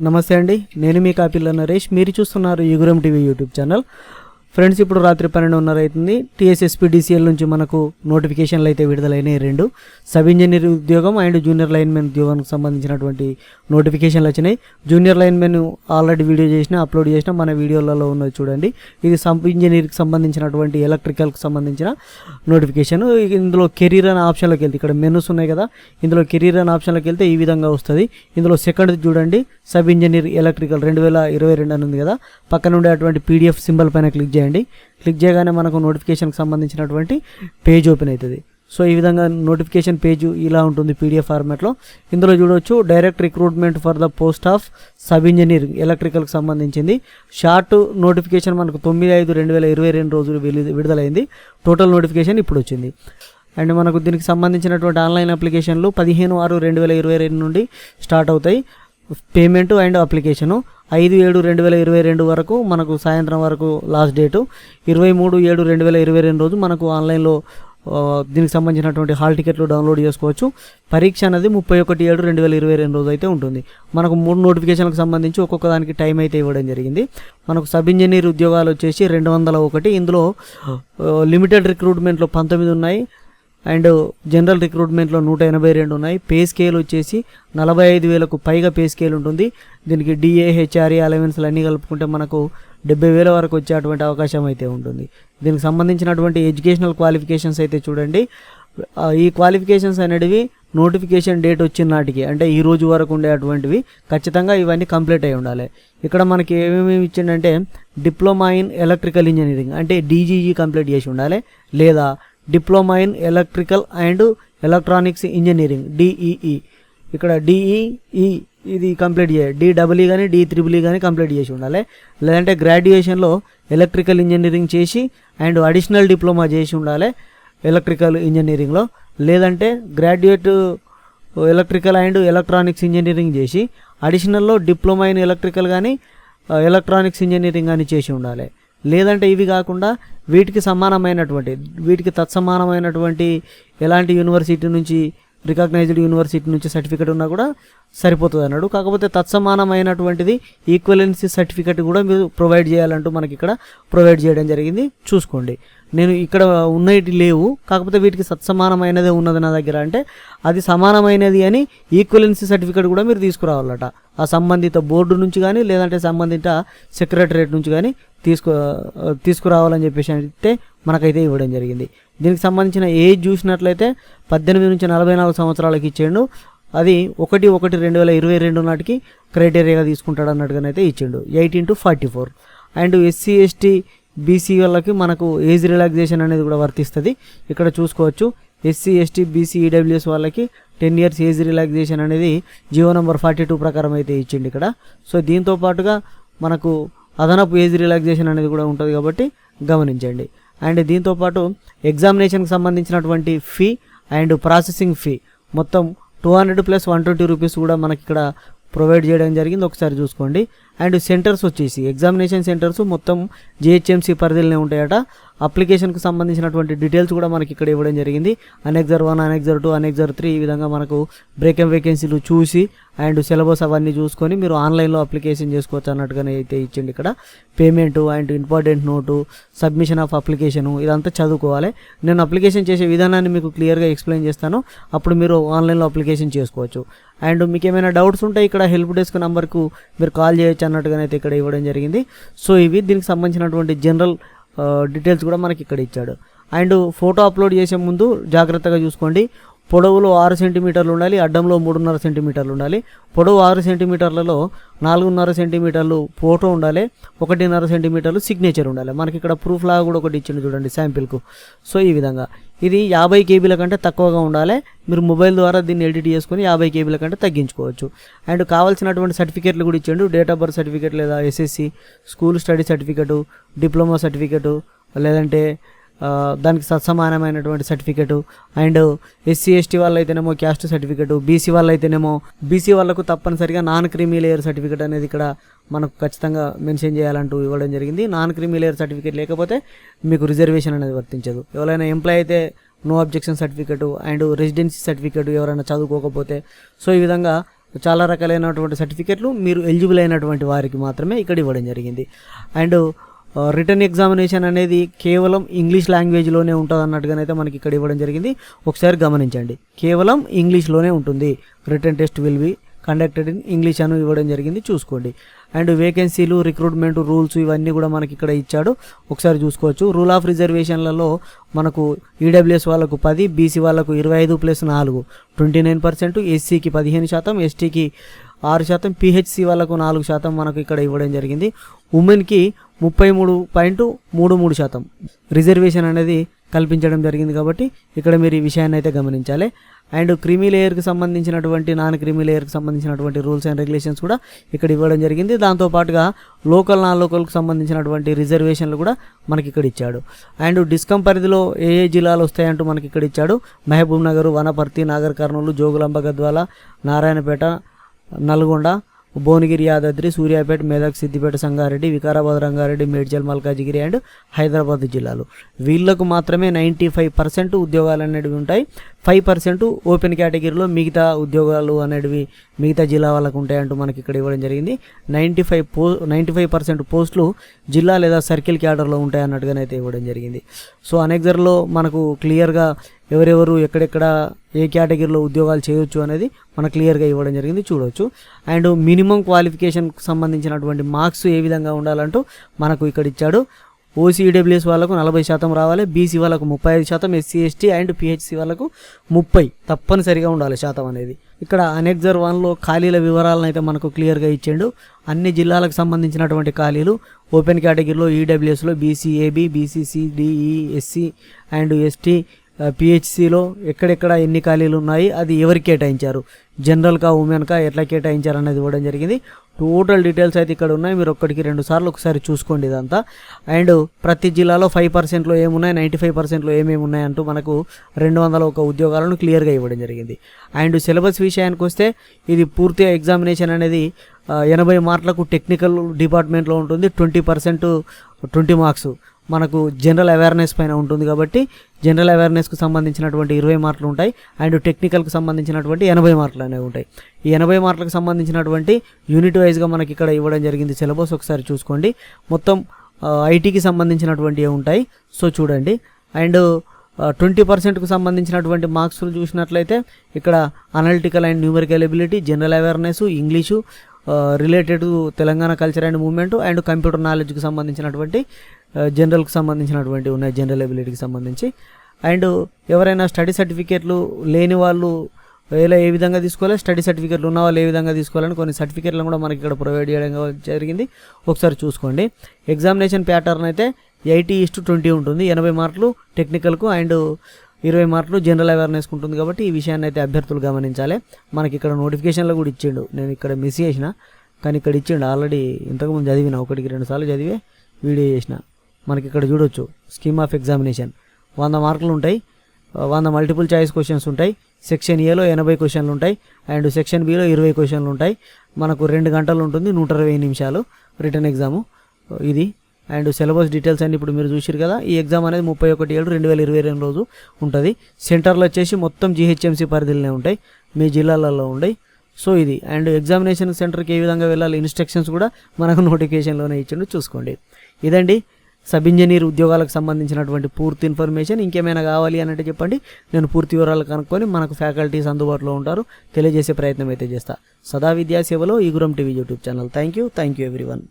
నమస్తే అండి, నేను మీ కాపిల్ల నరేష్. మీరు చూస్తున్నారు యుగురం టీవీ యూట్యూబ్ ఛానల్. ఫ్రెండ్స్, ఇప్పుడు రాత్రి 12:30 అవుతుంది. TSSPDCL నుంచి మనకు నోటిఫికేషన్లు అయితే విడుదలైనాయి. 2 సబ్ ఇంజనీర్ ఉద్యోగం అండ్ జూనియర్ లైన్మెన్ ఉద్యోగానికి సంబంధించినటువంటి నోటిఫికేషన్లు వచ్చినాయి. Junior linemen already video upload చేసిన మన వీడియోలలో ఉన్నది చూడండి. ఇది సబ్ ఇంజనీర్కి సంబంధించినటువంటి ఎలక్ట్రికల్కి సంబంధించిన నోటిఫికేషన్. ఇందులో కెరీర్ అనే ఆప్షన్లోకి వెళ్తే ఇక్కడ మెనూస్ ఉన్నాయి కదా, ఇందులో కెరీర్ అనే ఆప్షన్లోకి వెళ్తే ఈ విధంగా వస్తుంది. ఇందులో సెకండ్ చూడండి, సబ్ ఇంజనీర్ ఎలక్ట్రికల్ 2022 అని ఉంది కదా, పక్కన ఉండేటువంటి PDF సింబల్ పైన క్లిక్ చేయండి. క్లిక్ చేయగానే మనకు నోటిఫికేషన్కి సంబంధించినటువంటి పేజ్ ఓపెన్ అవుతుంది. సో ఈ విధంగా నోటిఫికేషన్ పేజ్ ఇలా ఉంటుంది PDF ఫార్మాట్లో. ఇందులో చూడవచ్చు, direct recruitment for the post of sub engineer ఎలక్ట్రికల్కి సంబంధించింది. షార్ట్ నోటిఫికేషన్ మనకు 9/5/2022 రోజులు విడుదలైంది. టోటల్ నోటిఫికేషన్ ఇప్పుడు వచ్చింది. అండ్ మనకు దీనికి సంబంధించినటువంటి ఆన్లైన్ అప్లికేషన్లు 15/6/2022 నుండి స్టార్ట్ అవుతాయి. పేమెంట్ అండ్ అప్లికేషను 5/7/2022 వరకు మనకు సాయంత్రం వరకు లాస్ట్ డేటు. 23/7/2022 రోజు మనకు ఆన్లైన్లో దీనికి సంబంధించినటువంటి హాల్ టికెట్లు డౌన్లోడ్ చేసుకోవచ్చు. పరీక్ష అనేది 31/7/2022 రోజు అయితే ఉంటుంది. మనకు 3 నోటిఫికేషన్లకు సంబంధించి ఒక్కొక్క దానికి టైం అయితే ఇవ్వడం జరిగింది. మనకు సబ్ ఇంజనీర్ ఉద్యోగాలు వచ్చేసి 201. ఇందులో లిమిటెడ్ రిక్రూట్మెంట్లో 19 ఉన్నాయి అండ్ జనరల్ రిక్రూట్మెంట్లో 182 ఉన్నాయి. పే స్కేల్ వచ్చేసి 45,000కు పైగా పే స్కేల్ ఉంటుంది. దీనికి DA, HRE అలవెన్స్లు అన్నీ కలుపుకుంటే మనకు 70,000 వరకు వచ్చేటువంటి అవకాశం అయితే ఉంటుంది. దీనికి సంబంధించినటువంటి ఎడ్యుకేషనల్ క్వాలిఫికేషన్స్ అయితే చూడండి. ఈ క్వాలిఫికేషన్స్ అనేటివి నోటిఫికేషన్ డేట్ వచ్చిన నాటికి, అంటే ఈ రోజు వరకు ఉండేటువంటివి ఖచ్చితంగా ఇవన్నీ కంప్లీట్ అయి ఉండాలి. ఇక్కడ మనకి ఏమేమి ఇచ్చిందంటే, డిప్లొమా ఇన్ ఎలక్ట్రికల్ ఇంజనీరింగ్ అంటే DGE కంప్లీట్ చేసి ఉండాలి, లేదా diploma in electrical and electronics engineering DEE. ఇక్కడ DEE ఇది కంప్లీట్ చేయాలి. DEE కానీ DEEE కానీ కంప్లీట్ చేసి ఉండాలి. లేదంటే గ్రాడ్యుయేషన్లో ఎలక్ట్రికల్ ఇంజనీరింగ్ చేసి అండ్ అడిషనల్ డిప్లొమా చేసి ఉండాలి ఎలక్ట్రికల్ ఇంజనీరింగ్లో. లేదంటే graduate electrical and electronics engineering చేసి అడిషనల్లో డిప్లొమా ఇన్ ఎలక్ట్రికల్ కానీ ఎలక్ట్రానిక్స్ ఇంజనీరింగ్ కానీ చేసి ఉండాలి. లేదంటే ఇవి కాకుండా వీటికి తత్సమానమైనటువంటి ఎలాంటి యూనివర్సిటీ నుంచి, రికగ్నైజ్డ్ యూనివర్సిటీ నుంచి సర్టిఫికేట్ ఉన్నా కూడా సరిపోతుంది అన్నాడు. కాకపోతే తత్సమానమైనటువంటిది ఈక్వలెన్సీ సర్టిఫికేట్ కూడా మీరు ప్రొవైడ్ చేయాలంటూ మనకి ఇక్కడ ప్రొవైడ్ చేయడం జరిగింది. చూసుకోండి, నేను ఇక్కడ ఉన్నవి లేవు, కాకపోతే వీటికి సత్సమానమైనదే ఉన్నది నా దగ్గర అంటే అది సమానమైనది అని ఈక్వలెన్సీ సర్టిఫికేట్ కూడా మీరు తీసుకురావాలట. ఆ సంబంధిత బోర్డు నుంచి కానీ లేదంటే సంబంధిత సెక్రటరేట్ నుంచి కానీ తీసుకురావాలని చెప్పేసి అయితే మనకైతే ఇవ్వడం జరిగింది. దీనికి సంబంధించిన ఏజ్ చూసినట్లయితే 18 నుంచి 44 సంవత్సరాలకి ఇచ్చిండు. అది 1/1/2022 నాటికి క్రైటీరియాగా తీసుకుంటాడు అన్నట్టుగానైతే ఇచ్చిండు. 18 to 44. And SC, ST, BC వాళ్ళకి మనకు ఏజ్ రిలాక్సేషన్ అనేది కూడా వర్తిస్తుంది. ఇక్కడ చూసుకోవచ్చు, SC, ST, BC, EWS వాళ్ళకి 10 years ఏజ్ రిలాక్సేషన్ అనేది జీవో నంబర్ 42 ప్రకారం అయితే ఇచ్చిండు ఇక్కడ. సో దీంతో పాటుగా మనకు అదనపు ఏజ్ రిలాక్సేషన్ అనేది కూడా ఉంటుంది కాబట్టి గమనించండి. అండ్ దీంతోపాటు ఎగ్జామినేషన్కి సంబంధించినటువంటి ఫీ అండ్ ప్రాసెసింగ్ ఫీ మొత్తం 200 + 120 రూపీస్ కూడా మనకి ఇక్కడ ప్రొవైడ్ చేయడం జరిగింది. ఒకసారి చూసుకోండి. అండ్ సెంటర్స్ వచ్చేసి ఎగ్జామినేషన్ సెంటర్స్ మొత్తం GHMC పరిధిలోనే ఉంటాయట. అప్లికేషన్కి సంబంధించినటువంటి డీటెయిల్స్ కూడా మనకి ఇక్కడ ఇవ్వడం జరిగింది. Annexure 1, Annexure 2, Annexure 3 ఈ విధంగా మనకు బ్రేక్ వేకెన్సీలు చూసి అండ్ సిలబస్ అవన్నీ చూసుకొని మీరు ఆన్లైన్లో అప్లికేషన్ చేసుకోవచ్చు అన్నట్టుగానే అయితే ఇచ్చింది ఇక్కడ. Payment and important note, submission of application ఇదంతా చదువుకోవాలి. నేను అప్లికేషన్ చేసే విధానాన్ని మీకు క్లియర్గా ఎక్స్ప్లెయిన్ చేస్తాను, అప్పుడు మీరు ఆన్లైన్లో అప్లికేషన్ చేసుకోవచ్చు. అండ్ మీకు ఏమైనా డౌట్స్ ఉంటే ఇక్కడ హెల్ప్ డెస్క్ నెంబర్కు మీరు కాల్ చేయొచ్చు అన్నట్టుగానైతే ఇక్కడ ఇవ్వడం జరిగింది. సో ఇవి దీనికి సంబంధించినటువంటి జనరల్ డీటెయిల్స్ కూడా మనకి ఇక్కడ ఇచ్చాడు. అండ్ ఫోటో అప్లోడ్ చేసే ముందు జాగ్రత్తగా చూసుకోండి. పొడవులో 6 సెంటీమీటర్లు ఉండాలి, అడ్డంలో 3.5 సెంటీమీటర్లు ఉండాలి. పొడవు 6 సెంటీమీటర్లలో 4.5 సెంటీమీటర్లు ఫోటో ఉండాలి, 1.5 సెంటీమీటర్లు సిగ్నేచర్ ఉండాలి. మనకి ఇక్కడ ప్రూఫ్ లాగా కూడా ఒకటి ఇచ్చిండు చూడండి శాంపిల్కు. సో ఈ విధంగా ఇది 50 KB కంటే తక్కువగా ఉండాలి. మీరు మొబైల్ ద్వారా దీన్ని ఎడిట్ చేసుకొని 50 KB కంటే తగ్గించుకోవచ్చు. అండ్ కావాల్సినటువంటి సర్టిఫికేట్లు కూడా ఇచ్చిండు. డేట్ ఆఫ్ బర్త్ సర్టిఫికేట్ లేదా SSC school study certificate, diploma certificate, లేదంటే దానికి సత్సమానమైనటువంటి సర్టిఫికేటు. అండ్ SC, ST వాళ్ళైతేనేమో క్యాస్ట్ సర్టిఫికేటు, BC వాళ్ళైతేనేమో BC వాళ్ళకు తప్పనిసరిగా నాన్ క్రీమీ లేయర్ సర్టిఫికేట్ అనేది ఇక్కడ మనకు ఖచ్చితంగా మెన్షన్ చేయాలంటూ ఇవ్వడం జరిగింది. నాన్ క్రీమీ లేయర్ సర్టిఫికేట్ లేకపోతే మీకు రిజర్వేషన్ అనేది వర్తించదు. ఎవరైనా ఎంప్లాయ్ అయితే no objection certificate and residency certificate ఎవరైనా చదువుకోకపోతే. సో ఈ విధంగా చాలా రకాలైనటువంటి సర్టిఫికెట్లు మీరు ఎలిజిబుల్ అయినటువంటి వారికి మాత్రమే ఇక్కడ ఇవ్వడం జరిగింది. అండ్ రిటర్న్ ఎగ్జామినేషన్ అనేది కేవలం ఇంగ్లీష్ లాంగ్వేజ్లోనే ఉంటుంది అన్నట్టుగానైతే మనకి ఇక్కడ ఇవ్వడం జరిగింది. ఒకసారి గమనించండి, కేవలం ఇంగ్లీష్లోనే ఉంటుంది. Return test will be conducted in English అని ఇవ్వడం జరిగింది, చూసుకోండి. అండ్ వేకెన్సీలు, రిక్రూట్మెంట్ రూల్స్ ఇవన్నీ కూడా మనకి ఇక్కడ ఇచ్చాడు, ఒకసారి చూసుకోవచ్చు. రూల్ ఆఫ్ రిజర్వేషన్లలో మనకు ఈడబ్ల్యూఎస్ వాళ్ళకు 10, బీసీ వాళ్ళకు 25+4 29%, ఎస్సీకి 15%, ఎస్టీకి 6%, పిహెచ్సి వాళ్ళకు 4% మనకు ఇక్కడ ఇవ్వడం జరిగింది. ఉమెన్కి 33.33% రిజర్వేషన్ అనేది కల్పించడం జరిగింది. కాబట్టి ఇక్కడ మీరు ఈ విషయాన్ని అయితే గమనించాలి. అండ్ క్రీమీ లేయర్కి సంబంధించినటువంటి, నాన్ క్రీమీ లేయర్కి సంబంధించినటువంటి రూల్స్ అండ్ రెగ్యులేషన్స్ కూడా ఇక్కడ ఇవ్వడం జరిగింది. దాంతోపాటుగా లోకల్, నాన్ లోకల్కి సంబంధించినటువంటి రిజర్వేషన్లు కూడా మనకి ఇక్కడ ఇచ్చాడు. అండ్ డిస్కమ్ పరిధిలో ఏ ఏ జిల్లాలు వస్తాయంటూ మనకి ఇక్కడ ఇచ్చాడు. మహబూబ్ నగర్, వనపర్తి, నాగర్ కర్నూలు, జోగులాంబ గద్వాల, నారాయణపేట, నల్గొండ, భువనగిరి, యాదాద్రి, సూర్యాపేట, మెదక్, సిద్దిపేట, సంగారెడ్డి, వికారాబాద్, రంగారెడ్డి, మేడ్చల్, మల్కాజిగిరి అండ్ హైదరాబాద్ జిల్లాలు. వీళ్ళకు మాత్రమే 95% ఉద్యోగాలు అనేవి ఉంటాయి. 5% ఓపెన్ కేటగిరీలో మిగతా ఉద్యోగాలు అనేవి మిగతా జిల్లా వాళ్ళకు ఉంటాయంటూ మనకి ఇక్కడ ఇవ్వడం జరిగింది. 95% పోస్టులు జిల్లా లేదా సర్కిల్ క్యాడర్లో ఉంటాయి అన్నట్టుగానైతే ఇవ్వడం జరిగింది. సో అనెక్జర్లో మనకు క్లియర్గా ఎవరెవరు ఎక్కడెక్కడ ఏ కేటగిరీలో ఉద్యోగాలు చేయొచ్చు అనేది మనకు క్లియర్గా ఇవ్వడం జరిగింది, చూడవచ్చు. అండ్ మినిమం క్వాలిఫికేషన్కి సంబంధించినటువంటి మార్క్స్ ఏ విధంగా ఉండాలంటూ మనకు ఇక్కడ ఇచ్చాడు. ఓసీ ఈడబ్ల్యూఎస్ వాళ్ళకు 40% రావాలి, బీసీ వాళ్ళకు 35%, ఎస్సీ ఎస్టీ అండ్ పిహెచ్సి వాళ్ళకు 30% తప్పనిసరిగా ఉండాలి శాతం అనేది. ఇక్కడ అనెక్జర్ 1లో ఖాళీల వివరాలను అయితే మనకు క్లియర్గా ఇచ్చిండు. అన్ని జిల్లాలకు సంబంధించినటువంటి ఖాళీలు ఓపెన్ కేటగిరీలో ఈడబ్ల్యూఎస్లో BC AB, BCC, DE, SC and ST, పిహెచ్సిలో ఎక్కడెక్కడ ఎన్ని ఖాళీలు ఉన్నాయి, అది ఎవరికి కేటాయించారు, జనరల్గా, ఉమెన్కా ఎట్లా కేటాయించారు అనేది ఇవ్వడం జరిగింది. టోటల్ డీటెయిల్స్ అయితే ఇక్కడ ఉన్నాయి, మీరు 1-2 సార్లు ఒకసారి చూసుకోండి ఇదంతా. అండ్ ప్రతి జిల్లాలో 5%లో ఏమున్నాయి, 95%లో ఏమేమి ఉన్నాయంటూ మనకు 201 ఉద్యోగాలను క్లియర్గా ఇవ్వడం జరిగింది. అండ్ సిలబస్ విషయానికి వస్తే ఇది పూర్తిగా ఎగ్జామినేషన్ అనేది 80 మార్కులకు టెక్నికల్ డిపార్ట్మెంట్లో ఉంటుంది. 20% 20 మార్క్స్ మనకు జనరల్ అవేర్నెస్ పైన ఉంటుంది. కాబట్టి జనరల్ అవేర్నెస్కు సంబంధించినటువంటి 20 మార్కులు ఉంటాయి. అండ్ టెక్నికల్కి సంబంధించినటువంటి 80 మార్కులు అనేవి ఉంటాయి. ఈ 80 మార్కులకు సంబంధించినటువంటి యూనిట్ వైజ్గా మనకి ఇక్కడ ఇవ్వడం జరిగింది సిలబస్, ఒకసారి చూసుకోండి. మొత్తం ఐటీకి సంబంధించినటువంటి ఉంటాయి, సో చూడండి. అండ్ 20%కు సంబంధించినటువంటి మార్క్స్లు చూసినట్లయితే ఇక్కడ analytical and numerical ability, general awareness, English, related to Telangana culture and movement and computer నాలెడ్జ్కి సంబంధించినటువంటి, జనరల్కి సంబంధించినటువంటి ఉన్నాయి, జనరల్ ఎబిలిటీకి సంబంధించి. అండ్ ఎవరైనా స్టడీ సర్టిఫికేట్లు లేని వాళ్ళు ఏ విధంగా తీసుకోవాలి, స్టడీ సర్టిఫికేట్లు ఉన్న వాళ్ళు ఏ విధంగా తీసుకోవాలని కొన్ని సర్టిఫికేట్లను కూడా మనకి ఇక్కడ ప్రొవైడ్ చేయడం జరిగింది, ఒకసారి చూసుకోండి. ఎగ్జామినేషన్ ప్యాటర్న్ అయితే 80:20 ఉంటుంది. 80 మార్కులు టెక్నికల్కు అండ్ 20 మార్కులు జనరల్ అవేర్నెస్కి ఉంటుంది. కాబట్టి ఈ విషయాన్ని అయితే అభ్యర్థులు గమనించాలి. మనకి ఇక్కడ నోటిఫికేషన్లో కూడా ఇచ్చిండు, నేను ఇక్కడ మిస్ చేసిన, కానీ ఇక్కడ ఇచ్చిండు. ఆల్రెడీ ఇంతకుముందు చదివిన, 1-2 సార్లు చదివే వీడియో చేసిన. మనకి ఇక్కడ చూడొచ్చు స్కీమ్ ఆఫ్ ఎగ్జామినేషన్. 100 మార్కులు ఉంటాయి, 100 మల్టిపుల్ చాయిస్ క్వశ్చన్స్ ఉంటాయి. సెక్షన్ ఏలో 80 క్వశ్చన్లు ఉంటాయి అండ్ సెక్షన్ బిలో 20 క్వశ్చన్లు ఉంటాయి. మనకు 2 గంటలు ఉంటుంది, 120 నిమిషాలు రిటర్న్ ఎగ్జాము ఇది. అండ్ సిలబస్ డీటెయిల్స్ అన్ని ఇప్పుడు మీరు చూసారు కదా. ఈ ఎగ్జామ్ అనేది 31/7/2022 రోజు ఉంటుంది. సెంటర్లు వచ్చేసి మొత్తం జీహెచ్ఎంసీ పరిధిలోనే ఉంటాయి, మీ జిల్లాలలో ఉంటాయి. సో ఇది. అండ్ ఎగ్జామినేషన్ సెంటర్కి ఏ విధంగా వెళ్ళాలి ఇన్స్ట్రక్షన్స్ కూడా మనకు నోటిఫికేషన్లోనే ఇచ్చిండు, చూసుకోండి. ఇదండి సబ్ ఇంజనీర్ ఉద్యోగాలకు సంబంధించినటువంటి పూర్తి ఇన్ఫర్మేషన్. ఇంకేమైనా కావాలి అని అంటే చెప్పండి, నేను పూర్తి వివరాలు కనుక్కొని మనకు ఫ్యాకల్టీస్ అందుబాటులో ఉంటారు, తెలియజేసే ప్రయత్నం అయితే చేస్తా. సదా విద్యాసేవలో ఈగురం TV YouTube channel. Thank you everyone.